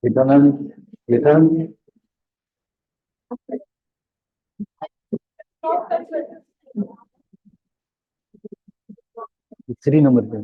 Vietnam, Vietnam, 3 number पे।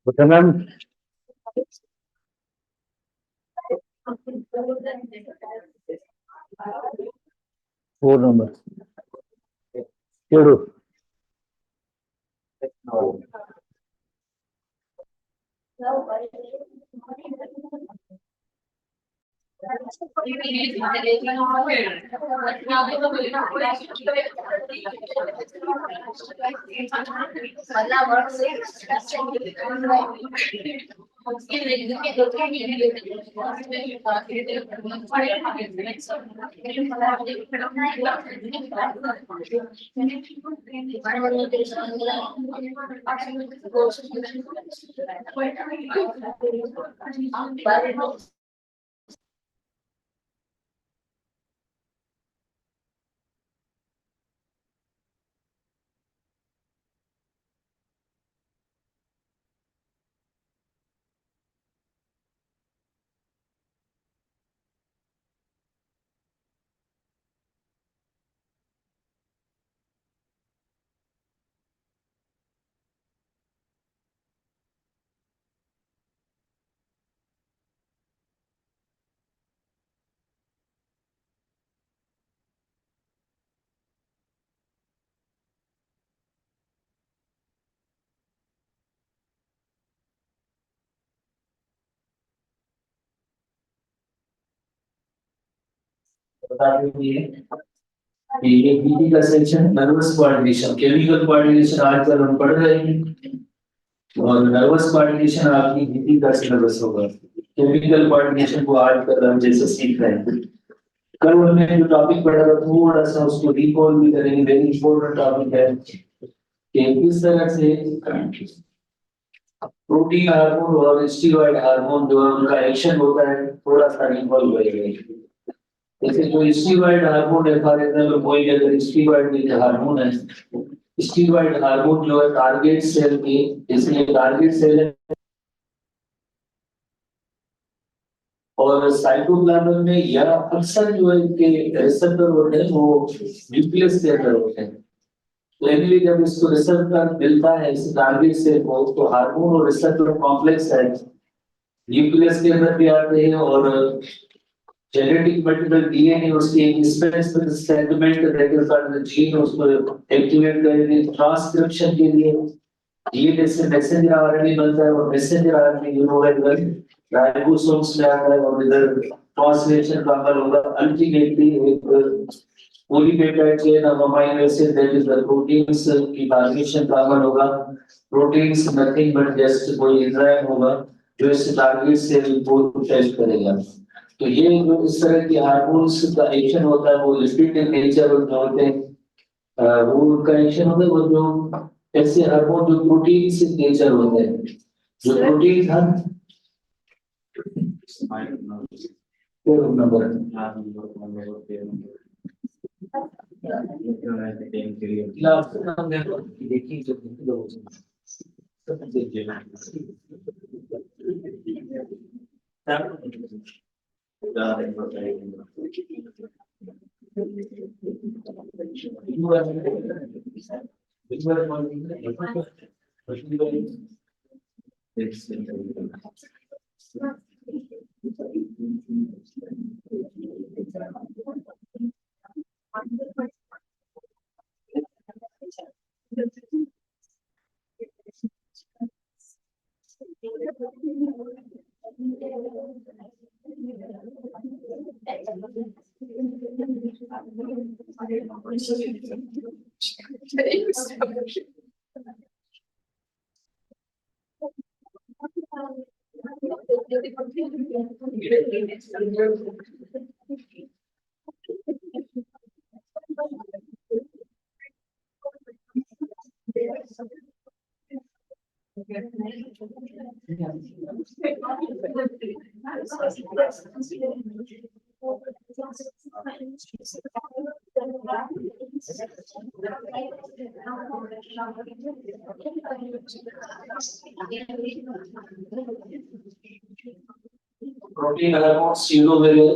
Vietnam, 4 number. केड़ो बता दीजिए कि ये बीटी का section nervous coordination, chemical coordination आजकल हम पढ़ रहे हैं और नर्वस कोऑर्डिनेशन आपकी बीटी का सिलेबस होगा। केमिकल कोऑर्डिनेशन को आजकल हम जैसे सीख रहे हैं। कल हमने जो टॉपिक पढ़ा था थोड़ा सा उसको रिकॉल भी करेंगे। वेरी इंपॉर्टेंट टॉपिक है कि किस तरह से प्रोटीन हार्मोन और स्टीरॉयड हार्मोन जो है उनका एक्शन होता है, थोड़ा सा रिकॉल करेंगे। जैसे जो स्टीरॉयड हार्मोन है, फॉर एग्जांपल कोई अगर स्टीरॉयड हार्मोन है, स्टीरॉयड हार्मोन जो है टारगेट सेल की, इसलिए टारगेट सेल है और साइटोप्लाज्म में या अक्सर जो है इनके रिसेप्टर होते हैं वो न्यूक्लियस के अंदर होते हैं। तो इसलिए जब इसको रिसेप्टर मिलता है इस टारगेट सेल को तो हार्मोन और रिसेप्टर कॉम्प्लेक्स है न्यूक्लियस के अंदर भी आते हैं और जेनेटिक मल्टीपल डीएनए उसकी एक स्पेसिफिक सेगमेंट रेगुलर जीन उसको एक्टिवेट करके ट्रांसक्रिप्शन के लिए डीएनए से मैसेंजर आरएनए बनता है और मैसेंजर आरएनए यूरोवेल राइबोसोम्स में आता है और इधर ट्रांसलेशन का अमल होगा। अल्टीमेटली एक polypeptide chain of amino acid that is the proteins की फॉर्मेशन का अमल होगा। प्रोटीन्स नथिंग बट जस्ट कोई एंजाइम होगा जो इस टारगेट सेल को टेस्ट करेगा। तो ये जो इस तरह के हार्मोन्स का एक्शन होता है वो लिपिड इन नेचर होते हैं। वो उनका एक्शन होता है वो जो ऐसे हार्मोन जो प्रोटीन से नेचर होते हैं, जो प्रोटीन हम नंबर देखिए जो प्रोटीन हार्मोन सीनोवेरियल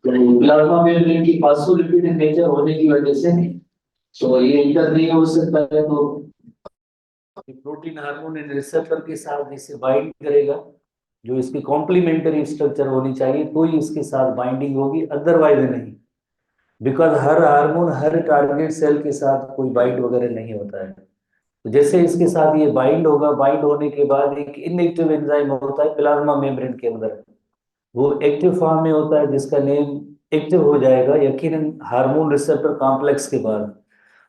प्लाज्मा मेम्ब्रेन की फास्फोलिपिड नेचर होने की वजह से तो ये इंटर नहीं हो सकता है, तो प्रोटीन हार्मोन इन रिसेप्टर के साथ इसे बाइंड करेगा, जो इसकी कॉम्प्लीमेंट्री स्ट्रक्चर होनी चाहिए तो ही इसके साथ बाइंडिंग होगी, अदरवाइज नहीं। बिकॉज हर हार्मोन हर टारगेट सेल के साथ कोई बाइंड वगैरह नहीं होता है। तो जैसे इसके साथ ये बाइंड होगा, बाइंड होने के बाद एक इनएक्टिव एंजाइम होता है प्लाज्मा मेम्ब्रेन के अंदर, वो एक्टिव फॉर्म में होता है जिसका नेम एक्टिव हो जाएगा यकीनन हार्मोन रिसेप्टर कॉम्प्लेक्स के बाद।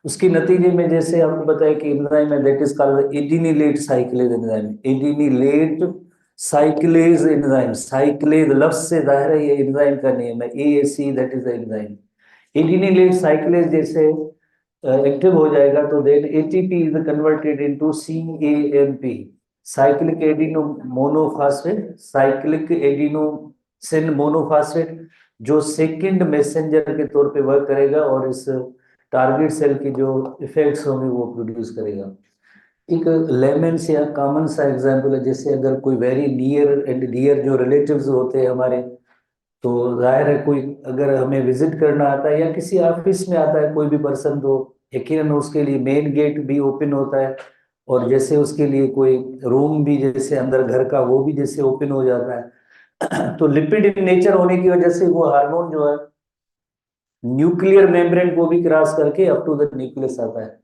उसके नतीजे में जैसे आपको बताया कि एंजाइम है that is called adenylate cyclase enzyme, adenylate cyclase enzyme, cyclase लफ्ज से जाहिर है ये एंजाइम का नेम है, AAC that is the enzyme. Adenylate cyclase जैसे एक्टिव हो जाएगा तो then ATP is converted into CAMP, cyclic adeno monophosphate, cyclic adenosine monophosphate, जो सेकंड मैसेंजर के तौर पे वर्क करेगा और इस टारगेट सेल की जो इफेक्ट्स होंगे वो प्रोड्यूस करेगा। एक लेमन से या कॉमन सा एग्जांपल है, जैसे अगर कोई वेरी नियर एंड डियर जो रिलेटिव्स होते हैं हमारे, तो जाहिर है कोई अगर हमें विजिट करना आता है या किसी ऑफिस में आता है कोई भी पर्सन, तो यकीनन उसके लिए मेन गेट भी ओपन होता है और जैसे उसके लिए कोई रूम भी जैसे अंदर घर का वो भी जैसे ओपन हो जाता है। तो लिपिड इन नेचर होने की वजह से वो हार्मोन जो है न्यूक्लियर मेम्ब्रेन को भी क्रॉस करके अप टू द न्यूक्लियस आता है।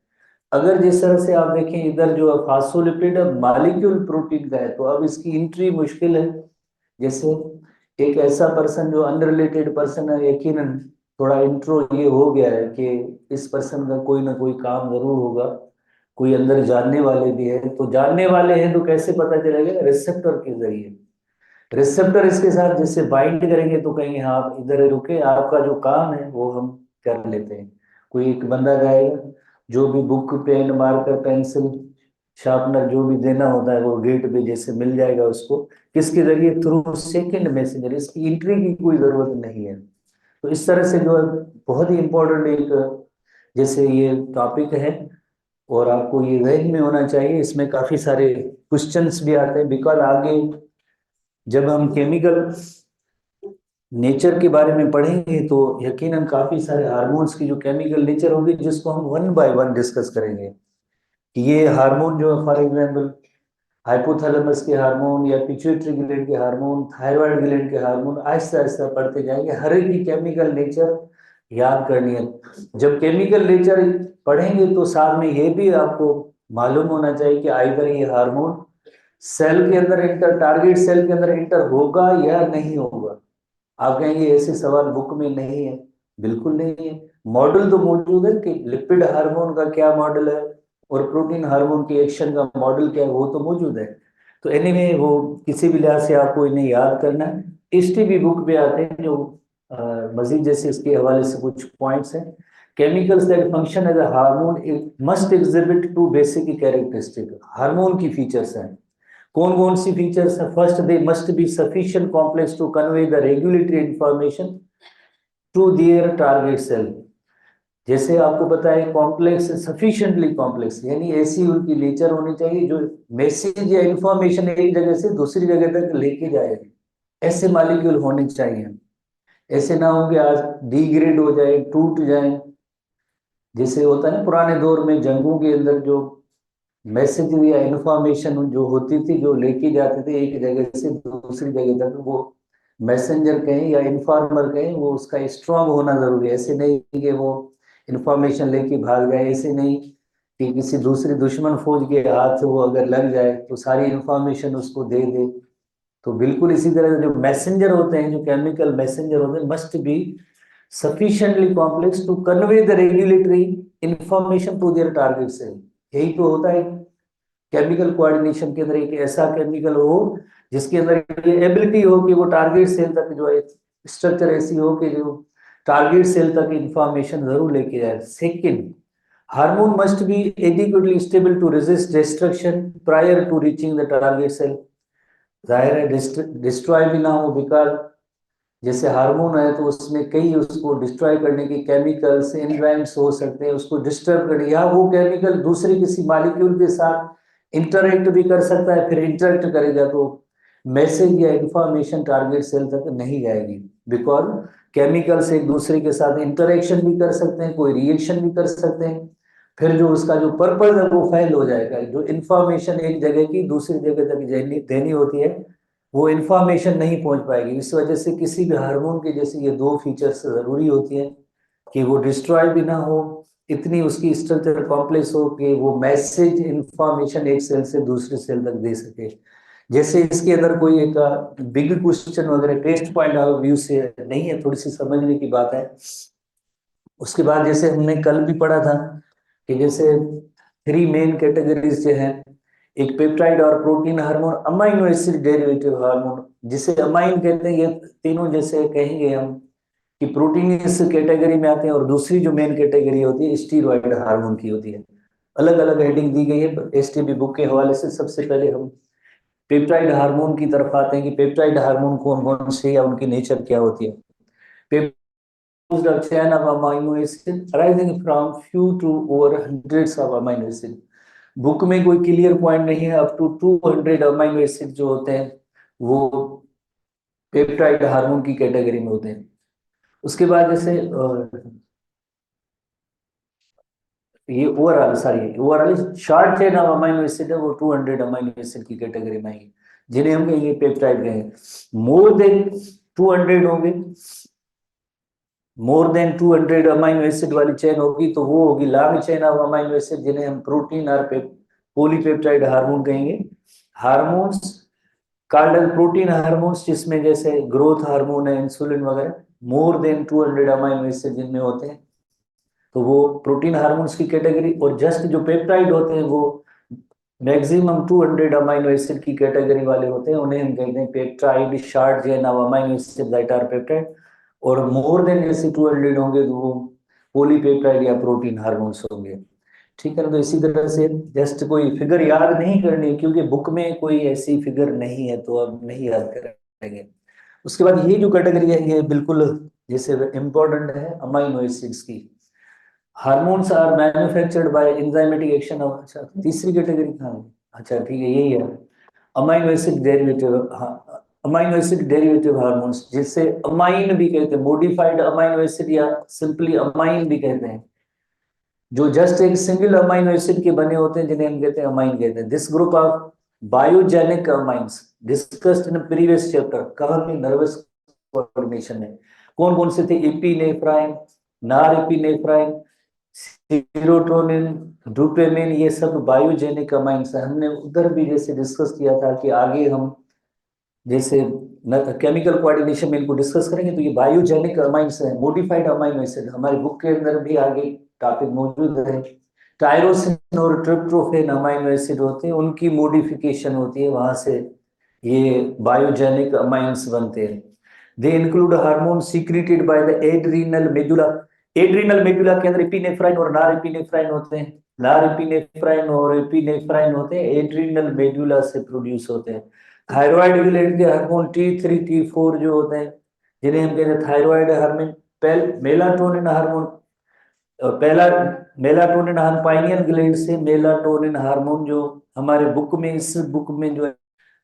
अगर जिस तरह से आप देखें इधर जो फास्फोलिपिड मॉलिक्यूल प्रोटीन का है, तो अब इसकी एंट्री मुश्किल है। जैसे एक ऐसा पर्सन जो अनरिलेटेड पर्सन है, यकीनन थोड़ा इंट्रो ये हो गया है कि इस पर्सन का कोई ना कोई काम जरूर होगा, कोई अंदर जानने वाले भी है, तो जानने वाले हैं तो कैसे पता चलेगा? रिसेप्टर के जरिए। रिसेप्टर इसके साथ जैसे बाइंड करेंगे तो कहेंगे हाँ आप इधर रुके, आपका जो काम है वो हम कर लेते हैं। कोई एक बंदा जाएगा, जो भी book pen marker pencil sharpener जो भी देना होता है वो गेट पे जैसे मिल जाएगा उसको, किसके जरिए? थ्रू सेकंड मैसेंजर, इसकी एंट्री की कोई जरूरत नहीं है। तो इस तरह से जो है बहुत ही इंपॉर्टेंट एक जैसे ये टॉपिक है और आपको ये जहन में होना चाहिए, इसमें काफी सारे क्वेश्चंस भी आते हैं, बिकॉज आगे जब हम केमिकल नेचर के बारे में पढ़ेंगे तो यकीनन काफी सारे हार्मोन्स की जो केमिकल नेचर होगी जिसको हम वन बाय वन डिस्कस करेंगे कि ये हार्मोन जो है फॉर एग्जांपल हाइपोथैलेमस के हार्मोन या पिट्यूटरी ग्लैंड के हार्मोन, थायराइड ग्लैंड के हार्मोन, आहिस्ता आहिस्ता पढ़ते जाएंगे, हर एक की केमिकल नेचर याद करनी है। जब केमिकल नेचर पढ़ेंगे तो साथ में ये भी आपको मालूम होना चाहिए कि आइदर ये हार्मोन सेल के अंदर इंटर, टारगेट सेल के अंदर इंटर होगा या नहीं होगा। आप कहेंगे ऐसे सवाल बुक में नहीं है, बिल्कुल नहीं है। मॉडल तो मौजूद है कि लिपिड हार्मोन का क्या मॉडल है और प्रोटीन हार्मोन के एक्शन का मॉडल क्या है, वो तो मौजूद है। तो एनीवे वो किसी भी लिहाज से आपको इन्हें याद करना है। STB बुक पे आते हैं जो मजीद जैसे इसके हवाले से कुछ पॉइंट्स हैं। Chemicals that function as a hormone must exhibit two basic characteristic, hormone की फीचर्स हैं। कौन कौन सी फीचर्स है? First, they must be sufficient complex to convey the regulatory information to their target cell. जैसे आपको पता है कॉम्प्लेक्स, सफिशिएंटली कॉम्प्लेक्स, यानी ऐसी उनकी नेचर होनी चाहिए जो मैसेज या इंफॉर्मेशन एक जगह से दूसरी जगह तक लेके जाए, ऐसे मॉलिक्यूल होने चाहिए। ऐसे ना हो कि आज डिग्रेड हो जाए, टूट जाए, जैसे होता है ना पुराने दौर में जंगों के अंदर जो मैसेज या इंफॉर्मेशन जो होती थी, जो लेके जाते थे एक जगह से दूसरी जगह तक, वो मैसेंजर कहें या इन्फॉर्मर कहें, वो उसका स्ट्रांग होना जरूरी है। ऐसे नहीं कि वो इंफॉर्मेशन लेके भाग जाए, ऐसे नहीं कि किसी दूसरी दुश्मन फौज के हाथ वो अगर लग जाए तो सारी इंफॉर्मेशन उसको दे दे। तो बिल्कुल इसी तरह जो मैसेंजर होते हैं, जो केमिकल मैसेंजर होते हैं, must be sufficiently complex to convey the regulatory information to their target cell. यही तो होता है केमिकल कोऑर्डिनेशन के अंदर, एक ऐसा केमिकल हो जिसके अंदर ये एबिलिटी हो कि वो टारगेट सेल तक जो है स्ट्रक्चर ऐसी हो कि जो टारगेट सेल तक इंफॉर्मेशन जरूर लेके जाए। Second, hormone must be adequately stable to resist destruction prior to reaching the target cell. जाहिर है डिस्ट्रॉय भी ना हो, बिकॉज जैसे हार्मोन है तो उसमें कई उसको डिस्ट्रॉय करने के केमिकल्स एंजाइम्स हो सकते हैं, उसको डिस्टर्ब करने, या वो केमिकल दूसरे किसी मॉलिक्यूल के साथ इंटरेक्ट भी कर सकता है, फिर इंटरेक्ट करेगा तो मैसेज या इंफॉर्मेशन टारगेट सेल तक नहीं जाएगी। बिकॉज केमिकल्स एक दूसरे के साथ इंटरेक्शन भी कर सकते हैं, कोई रिएक्शन भी कर सकते हैं, फिर जो उसका जो पर्पज है वो फेल हो जाएगा। जो इंफॉर्मेशन एक जगह की दूसरी जगह तक देनी होती है वो इंफॉर्मेशन नहीं पहुंच पाएगी। इस वजह से किसी भी हार्मोन के जैसे ये दो फीचर्स जरूरी होती हैं कि वो डिस्ट्रॉय भी ना हो, इतनी उसकी स्ट्रक्चर कॉम्प्लेक्स हो कि वो मैसेज इंफॉर्मेशन एक सेल से दूसरे सेल तक दे सके। जैसे इसके अंदर कोई एक बिग क्वेश्चन वगैरह टेस्ट पॉइंट ऑफ व्यू से नहीं है, थोड़ी सी समझने की बात है। उसके बाद जैसे हमने कल भी पढ़ा था कि जैसे थ्री मेन कैटेगरीज जो है, एक पेप्टाइड और protein hormone, amino acid derivative hormone, जिसे अमाइन कहते हैं, ये तीनों जैसे कहेंगे हम कि प्रोटीन इस कैटेगरी में आते हैं, और दूसरी जो मेन कैटेगरी होती है स्टीरॉयड हार्मोन की होती है। अलग अलग हेडिंग दी गई है एसटीबी बुक के हवाले से। सबसे पहले हम पेप्टाइड हार्मोन की तरफ आते हैं कि पेप्टाइड हार्मोन कौन कौन से या उनकी नेचर क्या होती है। the chain of amino acid arising from few to over hundreds of amino acid। Book में कोई क्लियर पॉइंट नहीं है, अप टू 200 अमाइनो एसिड जो होते हैं वो पेप्टाइड हार्मोन की कैटेगरी में होते हैं। उसके बाद जैसे ये overall short chain of amino acid है, वो 200 अमाइनो एसिड की कैटेगरी में आएंगे, जिन्हें हम कहेंगे पेप्टाइड कहेंगे। मोर देन 200 होंगे, मोर देन 200 अमाइनो एसिड वाली चेन होगी तो वो होगी long chain of amino acid, जिन्हें हम प्रोटीन और पॉलीपेप्टाइड हार्मोन कहेंगे। हार्मोन्स कार्डल प्रोटीन हार्मोन्स, जिसमें जैसे ग्रोथ हार्मोन है, इंसुलिन वगैरह, मोर देन 200 अमाइनो एसिड जिनमें होते हैं तो वो प्रोटीन हार्मोन्स की कैटेगरी। और जस्ट जो पेप्टाइड होते हैं वो मैक्सिमम 200 अमाइनो एसिड की कैटेगरी वाले होते हैं, उन्हें हम कहते हैं peptide short chain of amino acid that are peptide. और मोर देन जैसे 200 होंगे तो वो पॉलीपेप्टाइड या प्रोटीन हार्मोन्स होंगे। ठीक है ना। तो इसी तरह से जस्ट कोई फिगर याद नहीं करनी है, क्योंकि बुक में कोई ऐसी फिगर नहीं है तो अब नहीं याद करेंगे। उसके बाद ये जो कैटेगरी है ये बिल्कुल जैसे इंपॉर्टेंट है अमाइनो एसिड्स की। Hormones are manufactured by enzymatic action of, अच्छा तीसरी कैटेगरी कहाँ है, अच्छा ठीक है यही है, अमाइनो एसिड डेरिवेटिव। हाँ, अमाइनो एसिड डेरिवेटिव हार्मोन्स, जिसे अमाइन भी कहते हैं, मॉडिफाइड अमाइनो एसिड या सिंपली अमाइन भी कहते हैं, जो जस्ट एक सिंगल अमाइनो एसिड के बने होते हैं, जिन्हें हम कहते हैं अमाइन कहते हैं। This group of biogenic amines discussed in previous chapter, कहाँ में, नर्वस कोऑर्डिनेशन में। कौन कौन से थे, एपिनेफ्राइन, नार एपिनेफ्राइन, सीरोटोनिन, डोपामिन, ये सब बायोजेनिक अमाइंस है। हमने उधर भी जैसे डिस्कस किया था कि आगे हम जैसे केमिकल कोऑर्डिनेशन में इनको डिस्कस करेंगे तो ये बायोजेनिक अमाइंस है, मॉडिफाइड अमाइनो एसिड हमारी बुक के अंदर भी आगे टॉपिक मौजूद है। टायरोसिन और ट्रिप्टोफेन अमाइनो एसिड होते हैं, उनकी मॉडिफिकेशन होती है, वहां से ये बायोजेनिक अमाइंस बनते हैं। They include hormone secreted by the adrenal medulla. Adrenal medulla के अंदर एपिनेफ्राइन और नार एपिनेफ्राइन होते हैं, नार एपिनेफ्राइन और एपिनेफ्राइन होते हैं, एड्रीनल मेडुला से प्रोड्यूस होते हैं। थायराइड ग्लैंड के हार्मोन T3 T4 जो होते हैं, जिन्हें हम कहते हैं थायराइड हार्मोन। मेलाटोनिन हार्मोन, पहला मेलाटोनिन हार्मोन पाइनियल ग्लैंड से मेलाटोनिन हार्मोन, जो हमारे बुक में, इस बुक में जो है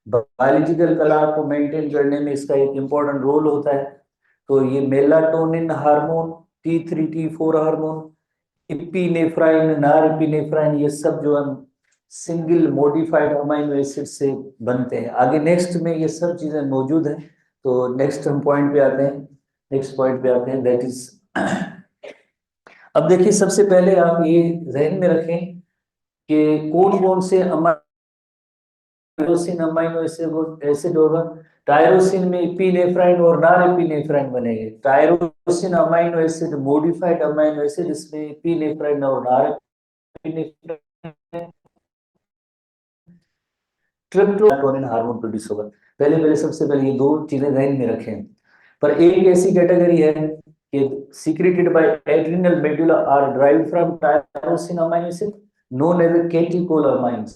बायोलॉजिकल क्लॉक को मेंटेन करने में इसका एक इम्पोर्टेंट रोल होता है। तो ये melatonin hormone, T3 T4 hormone, इपिनेफ्राइन, नार इपिनेफ्राइन, ये सब जो हम सिंगल मॉडिफाइड अमाइनो एसिड से बनते हैं। आगे नेक्स्ट में ये सब चीजें मौजूद हैं। तो नेक्स्ट हम पॉइंट पे आते हैं, नेक्स्ट पॉइंट पे आते हैं, दैट इज अब देखिए सबसे पहले आप ये जहन में रखें कि कौन कौन से अमाइनो टायरोसिन अमाइनो एसिड होगा। टायरोसिन में एपिनेफ्राइन और नॉन एपिनेफ्राइन बनेंगे। Tyrosine amino acid modified amino acid, इसमें एपिनेफ्राइन और non epinephrine. Tryptophan hormone produce होगा। पहले सबसे पहले ये दो चीजें ध्यान में रखें। पर एक ऐसी कैटेगरी है कि secreted by adrenal medulla are derived from tyrosine amino acid known as catecholamines.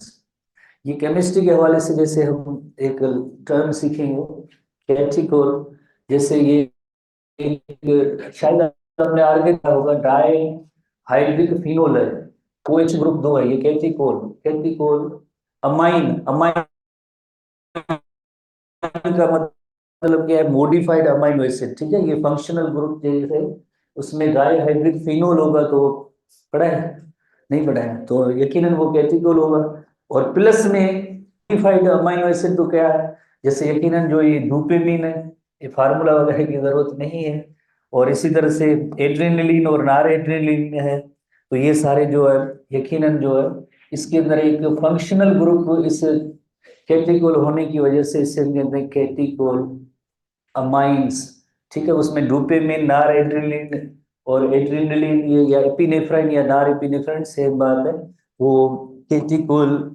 ये केमिस्ट्री के हवाले से जैसे हम एक टर्म सीखेंगे कैटेकोल, जैसे ये एक शायद आपने आर्गन होगा डाई हाइड्रिक फिनोल है, OH ग्रुप 2 है ये कैटेकोल। कैटेकोल अमाइन, अमाइन का मतलब क्या है, मॉडिफाइड अमाइनो एसिड। ठीक है, ये फंक्शनल ग्रुप जैसे उसमें डाई हाइड्रिक फिनोल होगा तो पढ़ा है, नहीं पढ़ा है तो यकीनन वो कैटेकोल होगा। और प्लस में मॉडिफाइड अमाइनो एसिड तो क्या है, जैसे यकीनन जो ये डोपामिन है, ये फार्मूला वगैरह की जरूरत नहीं है। और इसी तरह से एड्रेनलिन और नॉर एड्रेनलिन है, तो ये सारे जो है यकीनन जो है इसके अंदर एक फंक्शनल ग्रुप इस कैटेकोल होने की वजह से इसे कहते हैं कैटेकोल अमाइंस। ठीक है, उसमें डोपामिन, नॉर एड्रेनलिन और एड्रेनलिन ये या एपिनेफ्राइन या नॉर एपिनेफ्राइन सेम बात है। वो कैटेकोल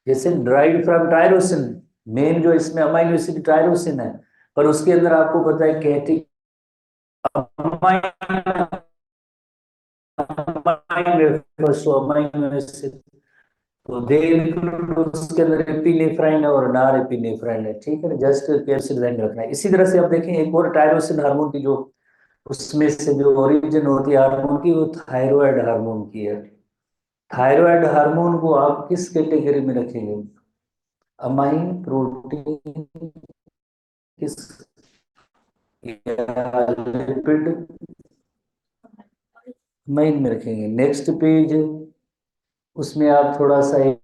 जैसे ड्राइव फ्रॉम टायरोसिन, मेन जो इसमें अमाइनो एसिड टायरोसिन है, पर उसके अंदर आपको पता है कैटेकोल अमाइनो एसिड, तो दे इंक्लूड उसके अंदर एपिनेफ्राइन और नॉर एपिनेफ्राइन है। ठीक है, जस्ट केयर ध्यान रखना है। इसी तरह से आप देखें एक और टायरोसिन हार्मोन की जो उसमें से जो ओरिजिन होती है हार्मोन की, वो थायराइड हार्मोन की है। थायराइड हार्मोन को आप किस कैटेगरी में रखेंगे? अमाइन प्रोटीन किस लिपिड अमाइन में रखेंगे। नेक्स्ट पेज, उसमें आप थोड़ा सा ये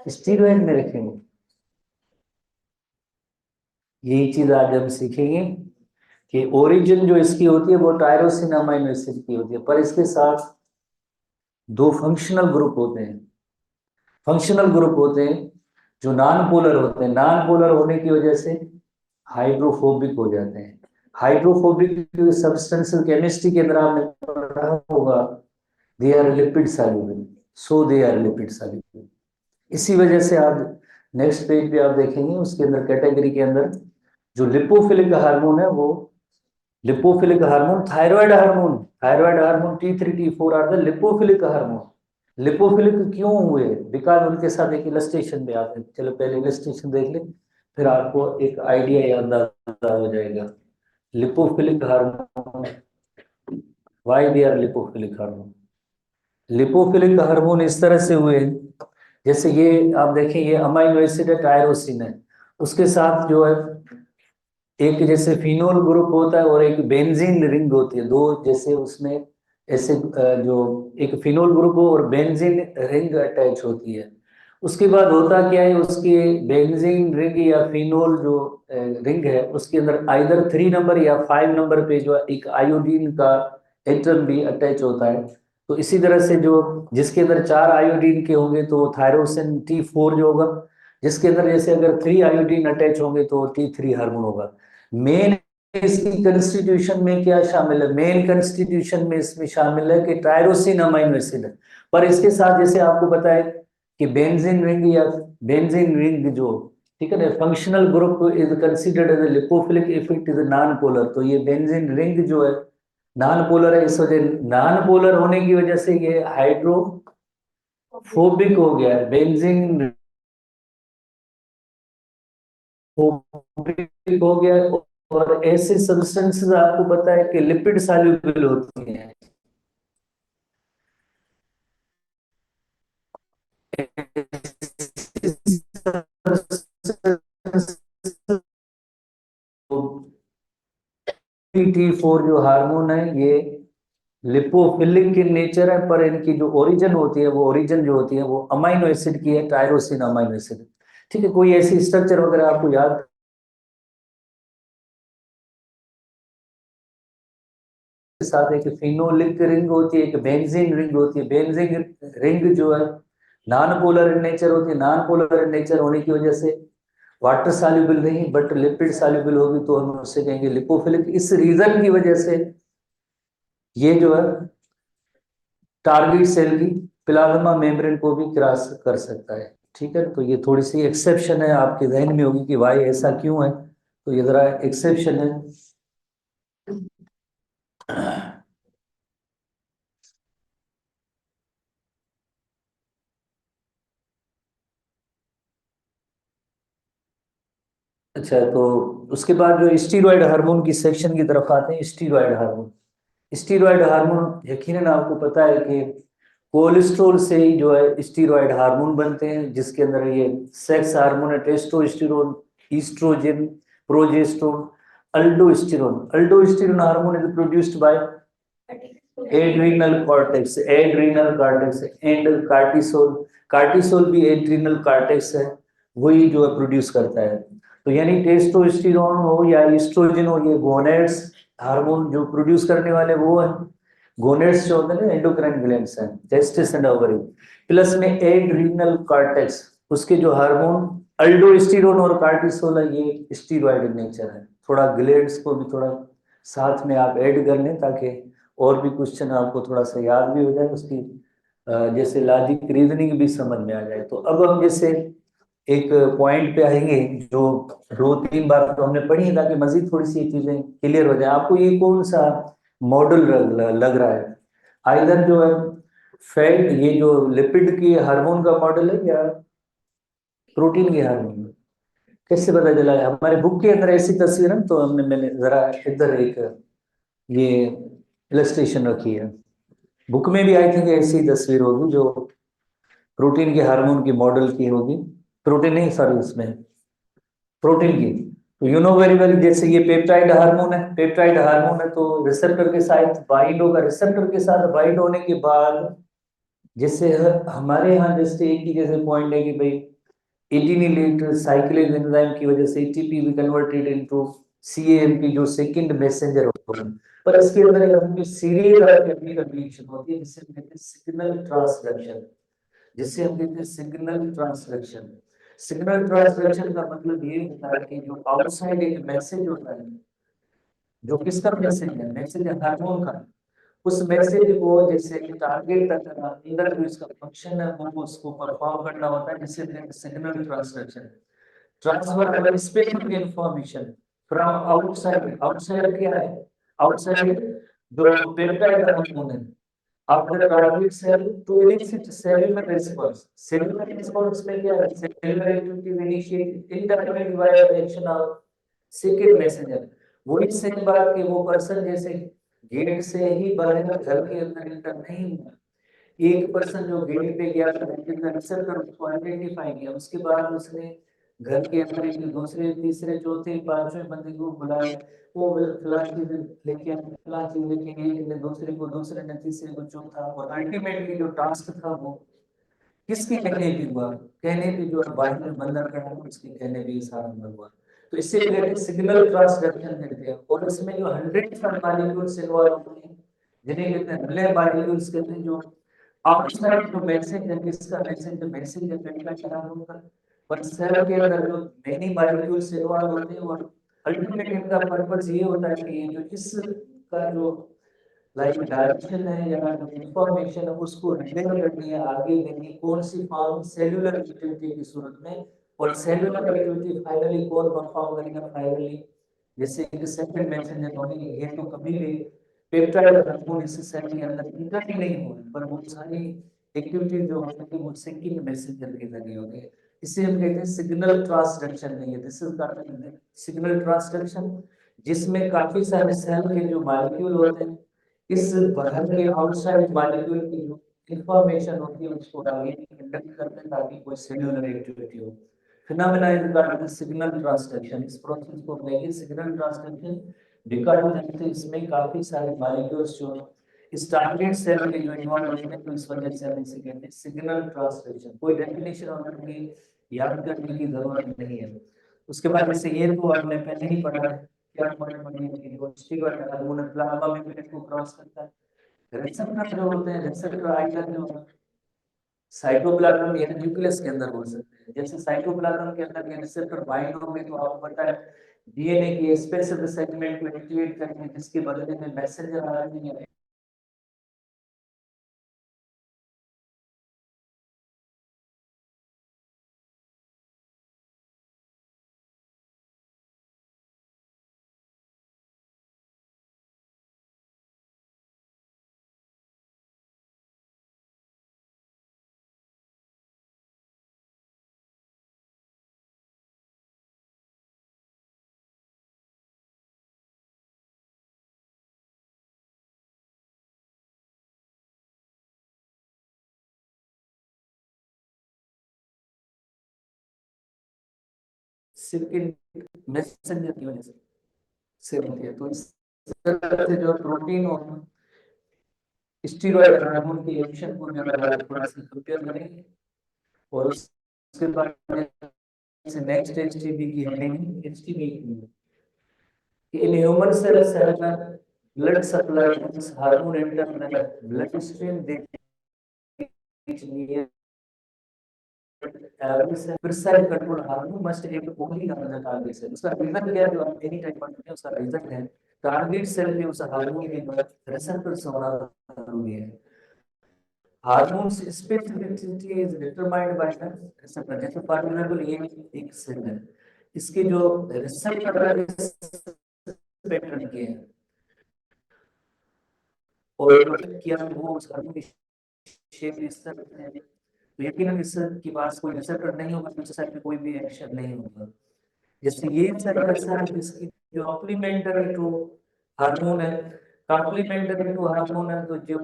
स्टीरॉयड में रखेंगे। यही चीज आज हम सीखेंगे कि ओरिजिन जो इसकी होती है वो टायरोसिन अमाइनो एसिड की होती है, पर इसके साथ दो फंक्शनल ग्रुप होते हैं। फंक्शनल ग्रुप होते हैं जो नॉन पोलर होते हैं। नॉन पोलर होने की वजह से हाइड्रोफोबिक हो जाते हैं। हाइड्रोफोबिक सब्सटेंस केमिस्ट्री के अंदर आपने पढ़ा होगा, they are lipid soluble, so they are lipid soluble. इसी वजह से आप नेक्स्ट पेज पे आप देखेंगे उसके अंदर कैटेगरी के अंदर जो लिपोफिलिक हार्मोन है वो lipophilic hormone, thyroid hormone T3 T4 are the lipophilic hormone. Lipophilic क्यों हुए? बिकॉज उनके साथ एक इलस्ट्रेशन पे आते हैं। चलो पहले इलस्ट्रेशन देख ले, फिर आपको एक आइडिया या अंदाजा हो जाएगा। Lipophilic hormone, why they are lipophilic hormone? Lipophilic hormone इस तरह से हुए, जैसे ये आप देखें ये अमाइनो एसिड है, टायरोसिन है, उसके साथ जो है एक जैसे फिनोल ग्रुप होता है और एक बेंजीन रिंग होती है, दो जैसे उसमें ऐसे जो एक फिनोल ग्रुप हो और बेंजीन रिंग अटैच होती है। उसके बाद होता क्या है, उसकी बेंजीन रिंग या फिनोल जो रिंग है उसके अंदर आइदर 3 नंबर या 5 नंबर पे जो एक आयोडीन का एटम भी अटैच होता है। तो इसी तरह से जो जिसके अंदर 4 आयोडीन के होंगे तो थायरोसिन T4 जो होगा, जिसके अंदर जैसे अगर 3 आयोडीन अटैच होंगे तो T3 हार्मोन होगा। मेन इसकी कंस्टिट्यूशन में क्या शामिल है? मेन कंस्टिट्यूशन में इसमें शामिल है कि टायरोसिन अमाइनो एसिड है, पर इसके साथ जैसे आपको पता है कि बेंजीन रिंग या बेंजीन रिंग जो, ठीक है ना, functional group is considered as lipophilic effect is non polar. तो ये बेंजीन रिंग जो है नॉन पोलर है, इस वजह नॉन पोलर होने की वजह से ये हाइड्रोफोबिक हो गया है। बेंजीन फोबिक हो गया है। और ऐसे सब्सटेंसेस आपको पता है कि लिपिड सॉल्युबल होती हैं। T4 जो हार्मोन है ये लिपोफिलिक इन नेचर है, पर इनकी जो ओरिजिन होती है वो ओरिजिन जो होती है वो अमाइनो एसिड की है, टायरोसिन अमाइनो एसिड। ठीक है, कोई ऐसी स्ट्रक्चर वगैरह आपको याद साथ एक फिनोलिक रिंग होती है, एक बेंजीन रिंग होती है। बेंजीन रिंग जो है नॉन पोलर इन नेचर होती है। नॉन पोलर इन नेचर होने की वजह से वाटर सॉल्युबल नहीं बट लिपिड सॉल्युबल होगी तो हम उससे कहेंगे लिपोफिलिक। इस रीजन की वजह से ये जो है टारगेट सेल की प्लाज्मा मेम्ब्रेन को भी क्रॉस कर सकता है। ठीक है, तो ये थोड़ी सी एक्सेप्शन है, आपके जहन में होगी कि भाई ऐसा क्यों है, तो ये जरा एक्सेप्शन है। अच्छा, तो उसके बाद जो स्टीरॉयड हार्मोन की सेक्शन की तरफ आते हैं। स्टीरॉयड हार्मोन, स्टीरॉयड हार्मोन यकीनन आपको पता है कि कोलेस्ट्रॉल से ही जो है स्टीरॉयड हार्मोन बनते हैं, जिसके अंदर ये सेक्स हार्मोन है testosterone, oestrogen, progesterone, aldosterone. Aldosterone hormone is produced by adrenal cortex and cortisol. Cortisol भी एड्रीनल कॉर्टेक्स है, वही जो है प्रोड्यूस करता है। तो यानी टेस्टोस्टेरोन हो या ईस्ट्रोजन हो, ये गोनेड्स हार्मोन जो प्रोड्यूस करने वाले वो है। गोनेड्स जो होते हैं ना एंडोक्राइन ग्लैंड्स हैं, टेस्टिस एंड ओवरी, प्लस में एड्रीनल कॉर्टेक्स, उसके जो हार्मोन अल्डोस्टेरोन और कार्टिसोल है, ये स्टीरॉयड इन नेचर है। थोड़ा ग्लैंड्स को भी थोड़ा साथ में आप ऐड कर लें ताकि और भी क्वेश्चन आपको थोड़ा सा याद भी हो जाए, उसकी जैसे लॉजिक रीजनिंग भी समझ में आ जाए। तो अब हम जैसे एक पॉइंट पे आएंगे जो 2-3 बार तो हमने पढ़ी है, ताकि मजीद थोड़ी सी चीजें क्लियर हो जाए। आपको ये कौन सा मॉडल लग रहा है? आइदर जो है फैट, ये जो लिपिड की हार्मोन का मॉडल है, या प्रोटीन के हार्मोन? कैसे पता चला? हमारे बुक के अंदर ऐसी तस्वीर है, तो मैंने जरा इधर एक ये इलस्ट्रेशन रखी है। बुक में भी आई थिंक ऐसी तस्वीर होगी जो प्रोटीन के हार्मोन की मॉडल की होगी। प्रोटीन नहीं, सॉरी, इसमें प्रोटीन की। तो यू नो वेरी वेल, जैसे ये पेप्टाइड हार्मोन है, पेप्टाइड हार्मोन है तो रिसेप्टर के साथ बाइंड होगा। रिसेप्टर के साथ बाइंड होने के बाद जैसे हमारे यहाँ जैसे एक ही जैसे पॉइंट है कि भाई एटीनिलेट साइक्लेज एंजाइम की वजह से एटीपी भी कन्वर्टेड इनटू सीएएमपी, जो सेकंड मैसेंजर होता है। पर इसके अंदर हम सीरियल रिएक्शन होती है जिसे हम कहते हैं सिग्नल ट्रांसडक्शन, जिसे हम कहते हैं सिग्नल ट्रांसडक्शन। सिग्नल ट्रांसडक्शन का मतलब ये होता है कि जो आउटसाइड एक मैसेज होता है, जो किसका मैसेज है, मैसेज हार्मोन का, उस मैसेज को जैसे टारगेट तक अंदर जो इसका फंक्शन है वो उसको परफॉर्म करना होता है, जिसे signal transduction. Transfer of specific information from outside. Outside क्या है? आउटसाइड जो पेप्टाइड हार्मोन है after the target cell to elicit cellular response. Cellular response में क्या है? Cellular activity initiate independent via the action of secret messenger. वो इस second बार के वो पर्सन जैसे गेट से ही बाहर घर के अंदर एंटर नहीं हुआ, एक पर्सन जो गेट पे गया था रिसेप्टर उसको आइडेंटिफाई किया, उसके बाद उसने घर के अंदर एक दूसरे तीसरे चौथे पांचवें बंदे को बुलाया, वो फलां चीज लेके आए, फलां चीज लेके आए, एक ने दूसरे को, दूसरे ने तीसरे को, चौथा, और अल्टीमेटली जो टास्क था वो किसके कहने पे हुआ? कहने पे जो बाहर में बंदर खड़ा है उसके कहने पे सारा हुआ। तो इससे रिलेटेड सिग्नल ट्रांसडक्शन कहते हैं। और इसमें जो 100 मॉलिक्यूल्स इन्वॉल्व होते हैं जिन्हें कहते हैं रिले मॉलिक्यूल्स कहते हैं, जो आउटसाइड जो मैसेज है, इसका मैसेज है पेप्टाइड खराब होगा, पर सेल के अंदर जो मेनी मॉलिक्यूल्स इन्वॉल्व होते हैं और अल्टीमेट इनका पर्पस ये होता है कि जो इस का जो लाइक डायरेक्शन है या जो इंफॉर्मेशन है उसको रिले करनी है, आगे देनी, कौन सी फॉर्म सेल्यूलर एक्टिविटी की सूरत में, और सेल्यूलर एक्टिविटी फाइनली कौन परफॉर्म करेगा फाइनली, जैसे एक सेकंड मैसेंजर होने ये तो कभी भी पेप्टाइड हार्मोन इस सेल के अंदर इंटर ही नहीं हुआ, पर वो सारी एक्टिविटी जो होती है वो सेकंड मैसेंजर के जरिए होती है। इसे हम कहते हैं सिग्नल ट्रांसडक्शन नहीं है, दिस इज सिग्नल ट्रांसडक्शन, जिसमें काफी सारे सेल के जो मॉलिक्यूल होते हैं इस बाहर के आउटसाइड मॉलिक्यूल की जो इंफॉर्मेशन होती है उसको आगे कंडक्ट करते हैं ताकि कोई सेल्यूलर एक्टिविटी हो। Phenomena is called signal transduction. इस प्रोसेस को कहेंगे सिग्नल ट्रांसडक्शन बिकॉज़ इसमें काफी सारे मॉलिक्यूल्स जो इस टारगेट सेल के जो इन्वॉल्व होते हैं, तो इस वजह से हम इसे कहते हैं सिग्नल ट्रांसडक्शन। कोई डेफिनेशन और याद करने की जरूरत नहीं है। उसके बाद जैसे ये तो आपने पहले ही पढ़ा है क्या पॉइंट बनेंगे जो स्टीरॉयड हार्मोन प्लाज्मा मेम्ब्रेन को क्रॉस करता है। रिसेप्टर जो होते हैं, रिसेप्टर आइलर जो साइटोप्लाज्म या न्यूक्लियस के अंदर हो सकते हैं। जैसे साइटोप्लाज्म के अंदर ये रिसेप्टर बाइंड होंगे तो आपको पता है डीएनए की स्पेसिफिक सेगमेंट को एक्टिवेट करने जिसके बदले में मैसेंजर आरएनए या सिर्फ मैसेंजर की वजह से होती है। तो इस तरह से जो प्रोटीन और स्टीरॉयड हार्मोन की एक्शन को जो है थोड़ा सा कंपेयर करेंगे और उसके बाद से नेक्स्ट एचटीबी की heading एचटीबी in human cells have a blood supply hormone enter the bloodstream they reach near prescribed control hormone must act only on the target cell। उसका रीजन क्या है जो हम एनी टाइम पढ़ते हैं, उसका रीजन है टारगेट सेल में उस हार्मोन के रिसेप्टर्स होना जरूरी है। Hormones specificity is determined by the receptor. जैसे फॉर एग्जांपल ये एक सेल है, इसके जो रिसेप्टर पैटर्न के हैं और क्या वो उस हार्मोन की शेप इस तरह है, तो यकीनन इस के पास कोई रिसेप्टर नहीं होगा तो इस साइड पे कोई भी एक्शन नहीं होगा। जैसे ये सेल ऐसा है जिसकी जो कॉम्प्लीमेंटरी टू हार्मोन है, कॉम्प्लीमेंटरी टू हार्मोन है, तो जो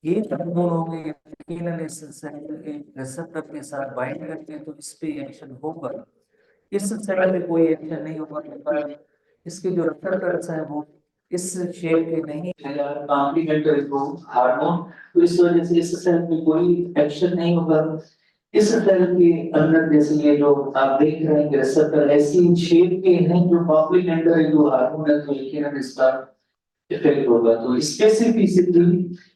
ये हार्मोन होंगे यकीनन इस सेल के रिसेप्टर के साथ बाइंड करते हैं तो इस पे एक्शन होगा। इस सेल पे कोई एक्शन नहीं होगा पर इसके जो रिसेप्टर्स हैं वो इस शेप के नहीं है कॉम्प्लीमेंटरी टू हार्मोन, तो इस वजह से इस सेल में कोई एक्शन नहीं होगा। इस सेल के अंदर जैसे ये जो आप देख रहे हैं रिसेप्टर ऐसी शेप के हैं जो कॉम्प्लीमेंटरी टू हार्मोन है, तो यकीनन इसका इफेक्ट होगा। तो specificity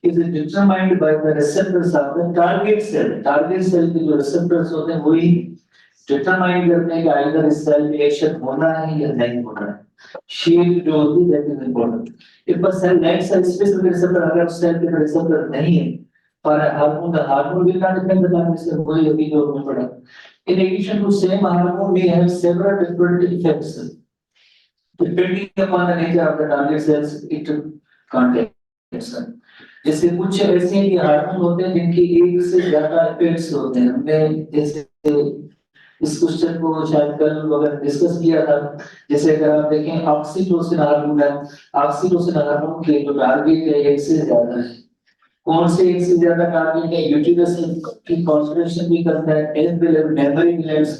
is determined by the receptors of the target cell. Target cell के जो रिसेप्टर्स होते हैं वही डिटरमाइन करते हैं कि आइदर इस सेल में एक्शन होना है या नहीं होना है। शेप जो होती है that is important. If a cell lacks a specific receptor, अगर उस सेल के रिसेप्टर नहीं है पर hormone will not depend on this, वही अभी जो हमने पढ़ा। In addition to same hormone may have several different effects depending upon the nature of the target cells it contains। जैसे कुछ ऐसे भी हार्मोन होते हैं जिनकी एक से ज्यादा इफेक्ट्स होते हैं। हमने जैसे इस क्वेश्चन को शायद कल वगैरह डिस्कस किया था। जैसे अगर आप देखें ऑक्सीटोसिन हार्मोन है, ऑक्सीटोसिन हार्मोन के जो टारगेट है एक से ज्यादा है। कौन से एक से ज्यादा टारगेट है? यूटिलिस की कॉन्सेंट्रेशन भी करता है, as well as memory glands,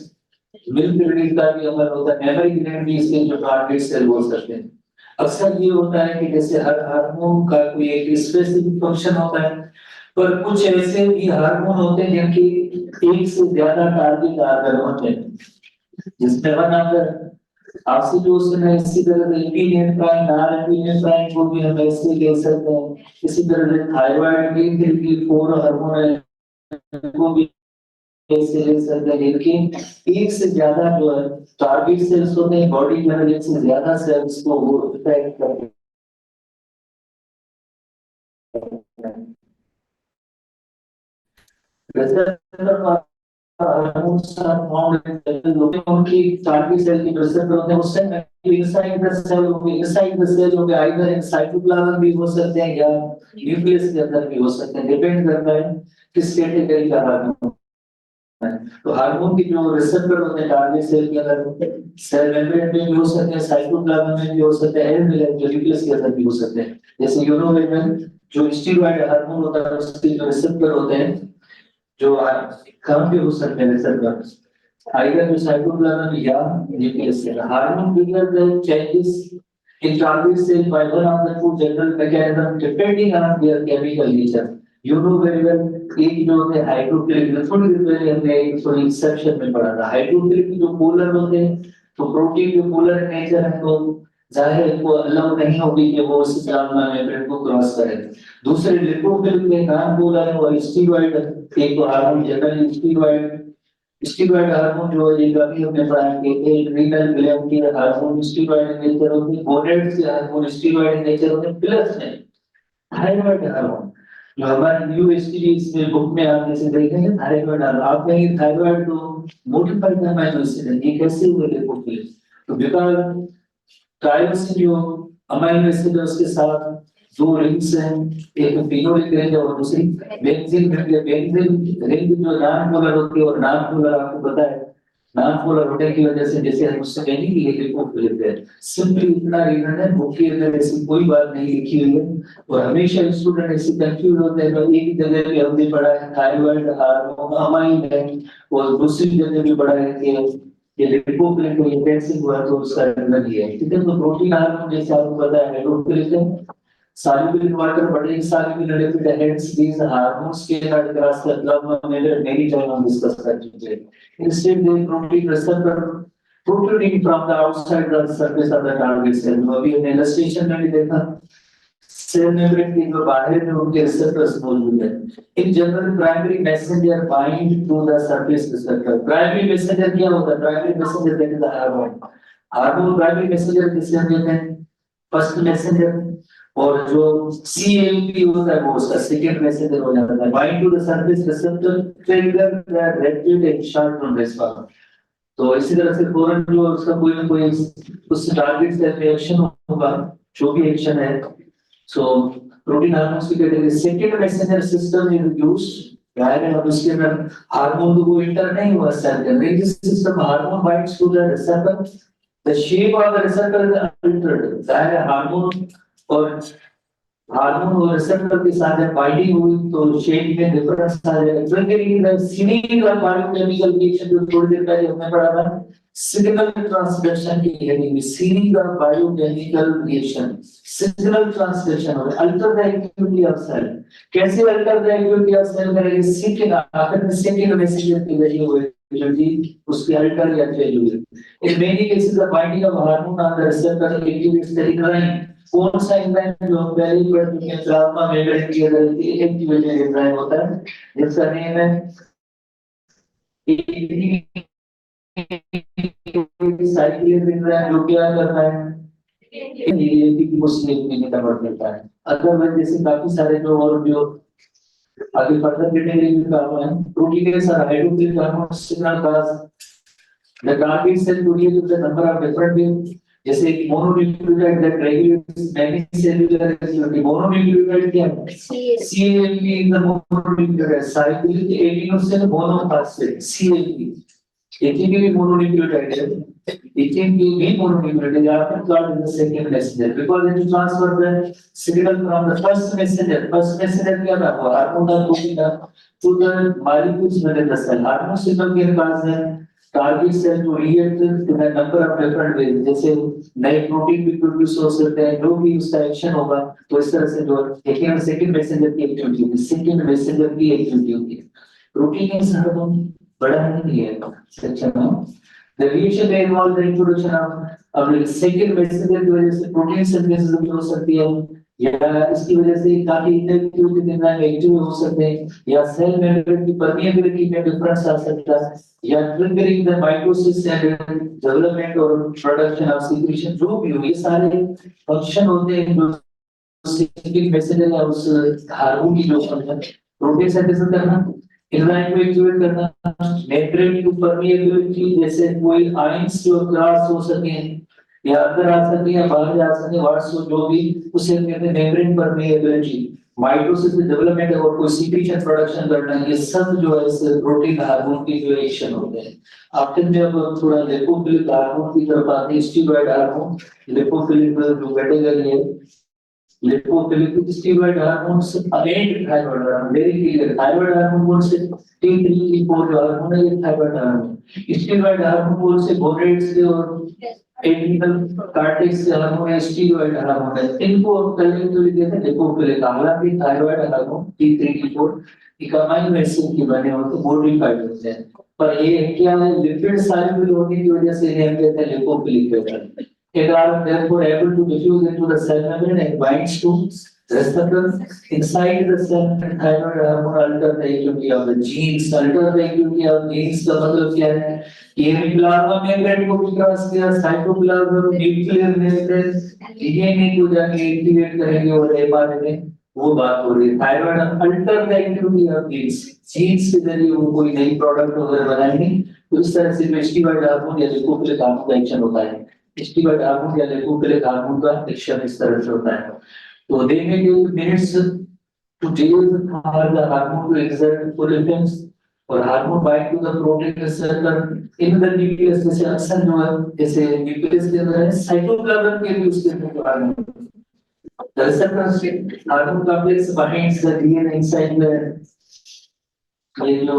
milk release का भी अमल होता है, मेमोरी ग्लैंड भी इसके जो टारगेट सेल बोल सकते हैं। अक्सर ये होता है कि जैसे हर हार्मोन का कोई एक स्पेसिफिक फंक्शन होता है, पर कुछ ऐसे भी हार्मोन होते हैं जिनकी एक से ज्यादा टारगेट ऑर्गन होते हैं। जिसमें वन ऑफ ऑक्सीटोसिन है, इसी तरह से एपिनेफ्राइन, नॉरएपिनेफ्राइन को भी हम ऐसे कह सकते हैं। इसी तरह से थायराइड की 4 हार्मोन है को भी ऐसे ले सकते हैं। लेकिन एक से ज्यादा जो है टारगेट सेल्स होते हैं बॉडी में, एक से ज्यादा सेल्स को वो इफेक्ट करते हैं। उनकी टारगेट सेल की रिसेप्टर होते हैं उससे इनसाइड द सेल होंगे, इनसाइड द सेल होंगे, आइदर इन साइटोप्लाज्म भी हो सकते हैं या न्यूक्लियस के अंदर भी हो सकते हैं, डिपेंड करता है किस कैटेगरी का हार्मोन है। तो हार्मोन की जो रिसेप्टर होते हैं टारगेट सेल के अंदर सेल मेम्ब्रेन में भी हो सकते हैं, साइटोप्लाज्म में भी हो सकते हैं, न्यूक्लियस के अंदर भी हो सकते हैं। जैसे यूनोवेरियन जो स्टीरॉयड हार्मोन होता है उसके जो रिसेप्टर होते हैं जो काम भी हो सकते हैं रिसेप्टर आइदर जो साइटोप्लाज्म या न्यूक्लियस के। Hormone trigger the changes in target cell by one of the two general mechanism depending on their chemical nature। You know very well एक जो है हाइड्रोफिलिक, थोड़ी देर पहले हमने एक थोड़ी सेक्शन में पढ़ा था। हाइड्रोफिलिक जो पोलर होते हैं तो प्रोटीन जो पोलर नेचर है तो जाहिर है वो अलाउ नहीं होगी कि वो उस प्लाज्मा मेम्ब्रेन को क्रॉस करे। दूसरे लिपोफिलिक में नॉन पोलर है वो स्टीरॉइड, एक तो hormone general steroid, steroid hormone जो है ये अभी हमने पढ़ा कि एक रीनल ग्लैंड के हार्मोन स्टीरॉइड नेचर होते हैं, गोनेड्स के हार्मोन स्टीरॉइड नेचर होते हैं, प्लस में थायराइड हार्मोन जो हमारे न्यू एसटीडीज में बुक में आप जैसे देखेंगे थायराइड हार्मोन, आप कहेंगे थायराइड तो मोडिफाइड अमाइनो एसिड है, ये कैसे हुए लिपोफिलिक? तो बिकॉज़ टायरोसिन जो अमाइनो एसिड है उसके साथ दो रिंग्स हैं, एक फिनोलिक रिंग है और दूसरी बेंजीन रिंग है। बेंजीन रिंग जो नॉन पोलर होती है और नॉन पोलर आपको पता है नॉन पोलर होने की वजह से जैसे हम उससे कहेंगे कि ये लिपोफिलिक है, सिंपली इतना रीजन है, बुक के अंदर ऐसी कोई बात नहीं लिखी हुई है और हमेशा स्टूडेंट ऐसे कंफ्यूज होते हैं। तो एक ही जगह पे हमने पढ़ा है थायराइड हार्मोन अमाइन है और दूसरी जगह भी पढ़ा है कि ये लिपोफिलिक को कैसे हुआ, तो उसका रीजन ये है। ठीक है, तो प्रोटीन हार्मोन जैसे आपको पता है लिपोफिलिक है, soluble in water but insoluble in lipid, hence these hormones cannot cross the blood membrane, many times हम discuss कर चुके हैं। Instead they protein receptor protruding from the outside the surface of the target cell। अभी हमने illustration में भी देखा cell membrane के जो बाहर में उनके रिसेप्टर्स मौजूद हैं। In general primary messenger bind to the surface receptor. Primary messenger क्या होता है? Primary messenger that is the hormone. Hormone primary messenger किसे हम कहते हैं? First messenger. और जो CAMP होता है वो उसका सेकंड मैसेंजर हो जाता है। Bind to the surface receptor trigger the rapid and short term response. तो इसी तरह से फौरन जो उसका कोई ना कोई उस टारगेट से रिएक्शन होगा, जो भी एक्शन है। सो प्रोटीन हार्मोन्स की category second messenger system is used यार अब उसके अंदर हार्मोन तो वो इंटर नहीं हुआ सेल के अंदर, system hormone binds to the receptor, the shape of the receptor is altered. जाहिर है हार्मोन और रिसेप्टर के साथ जब बाइंडिंग हुई तो शेप में डिफरेंस आ जाएगा। Triggering the series of biochemical reaction जो थोड़ी देर पहले हमने पढ़ा था सिग्नल ट्रांसडक्शन की हेडिंग में, series of biochemical reaction signal transduction हो alter the activity of cell. कैसे alter the activity of cell करेंगे? सेकंड आखिर में सेकंड मैसेंजर की वैल्यू हुई जी उसकी अल्टर या वैल्यू है। In many cases the binding of hormone on the receptor activates the enzyme. कौन सा एंजाइम जो पहले ही पढ़ चुके हैं प्लाज्मा मेम्ब्रेन की गलती एक्टिवेटेड एंजाइम होता है जिसका नेम है साइक्लिक एंजाइम। जो क्या करता है एटीपी को सीएटीपी में कन्वर्ट करता है। अदरवाइज जैसे काफी सारे जो और जो आगे फर्दर कैटेगरी में काम है प्रोटीन के साथ hydrophilic hormone signal pass the target cell to release the number of different been जैसे कि mononucleotide that regulates many cellular activity. Mononucleotide क्या है? CAMP in the mononucleotide cyclic adenosine monophosphate CAMP। ATP भी mononucleotide है, ATP भी mononucleotide है। आपका clot is the second messenger because it transfer the signal from the first messenger. First messenger क्या था? Hormone का protein to the molecules with the cell. Hormone signal के पास है target cell to react to the number of different ways, जैसे नए protein भी produce हो सकते हैं, जो भी उसका एक्शन होगा तो इस तरह से जो सेकंड मैसेंजर की एक्टिविटी होगी, सेकंड मैसेंजर की एक्टिविटी होगी। प्रोटीन के साथ हम बड़ा नहीं है सेक्शन में द रिएक्शन में इन्वॉल्व द इंट्रोडक्शन ऑफ अब सेकंड मैसेंजर की वजह से प्रोटीन सिंथेसिस भी हो सकती है या इसकी वजह से काफी इनएक्टिविटी एंजाइम एक्टिव हो सकते हैं या सेल मेम्ब्रेन की परमिएबिलिटी में डिफरेंस आ सकता है या triggering the mitosis and development और प्रोडक्शन ऑफ सीक्रेशन। जो भी हो ये सारे फंक्शन होते हैं जो सेकंड मैसेंजर या उस हार्मोन की जो फंक्शन प्रोटीन सिंथेसिस करना, एंजाइम को एक्टिवेट करना, मेम्ब्रेन की परमिएबिलिटी जैसे कोई आयंस जो क्रॉस हो सके या अंदर आ सकती है बाहर जा सकती है वाट्स जो भी उसे कहते हैं मेम्ब्रेन परमिएबिलिटी, माइटोसिस में डेवलपमेंट और कोई सीक्रेशन प्रोडक्शन करना, ये सब जो है इस प्रोटीन हार्मोन की जो एक्शन होते हैं। आफ्टर जब थोड़ा लिपोफिलिक हार्मोन की तरफ आते हैं स्टीरॉयड हार्मोन, लिपोफिलिक जो कैटेगरी है lipophilic steroid hormones against thyroid hormone very clear. Thyroid hormone से T3 T4 हार्मोन है ये थायराइड हार्मोन, स्टीरॉयड हार्मोन से गोनेड्स से और एड्रिनल कार्टेक्स से हार्मोन है स्टीरॉयड हार्मोन है। इनको पहले तो लिखे थे लिपोफिलिक, हालांकि थायराइड हार्मोन T3 T4 एक अमाइनो एसिड के बने होते हैं मॉडिफाइड होते हैं पर ये क्या है, लिपिड सॉल्युबल होने की वजह से इन्हें हम कहते हैं lipophilic paper. They are therefore able to diffuse into the cell membrane and binds to receptors inside the cell and thyroid hormone alter the activity of the genes. Alter the activity of genes का मतलब क्या है? ये plasma membrane को भी cross किया, cytoplasm और nuclear membrane DNA को जाके एक्टिवेट करेंगे और एमआरएनए, वो बात हो रही है। Thyroid alter the activity of genes, genes के जरिए वो कोई नई प्रोडक्ट वगैरह बनाएंगे, तो इस तरह से वेस्टिबल हार्मोन या लिपोफिलिक हार्मोन का एक्शन होता है। वेस्टिबल हार्मोन या लिपोफिलिक हार्मोन का एक्शन इस तरह से होता है। तो they may take minutes to days for the hormone to exert full effects, और hormone bind to the protein receptor in the nucleus, जैसे अक्सर जो है जैसे न्यूक्लियस के अंदर है, साइटोप्लाज्म के भी उसके अंदर hormone, the receptor hormone complex binds the DNA inside the, ये जो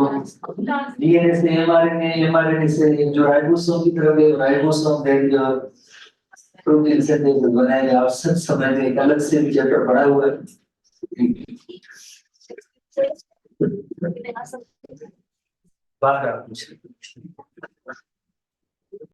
DNA से mRNA, mRNA से जो राइबोसोम की तरफ है, राइबोसोम देख जो प्रोटीन से देख बनाया, आप सब समय में एक अलग से भी चैप्टर पढ़ा हुआ है। बात आप पूछ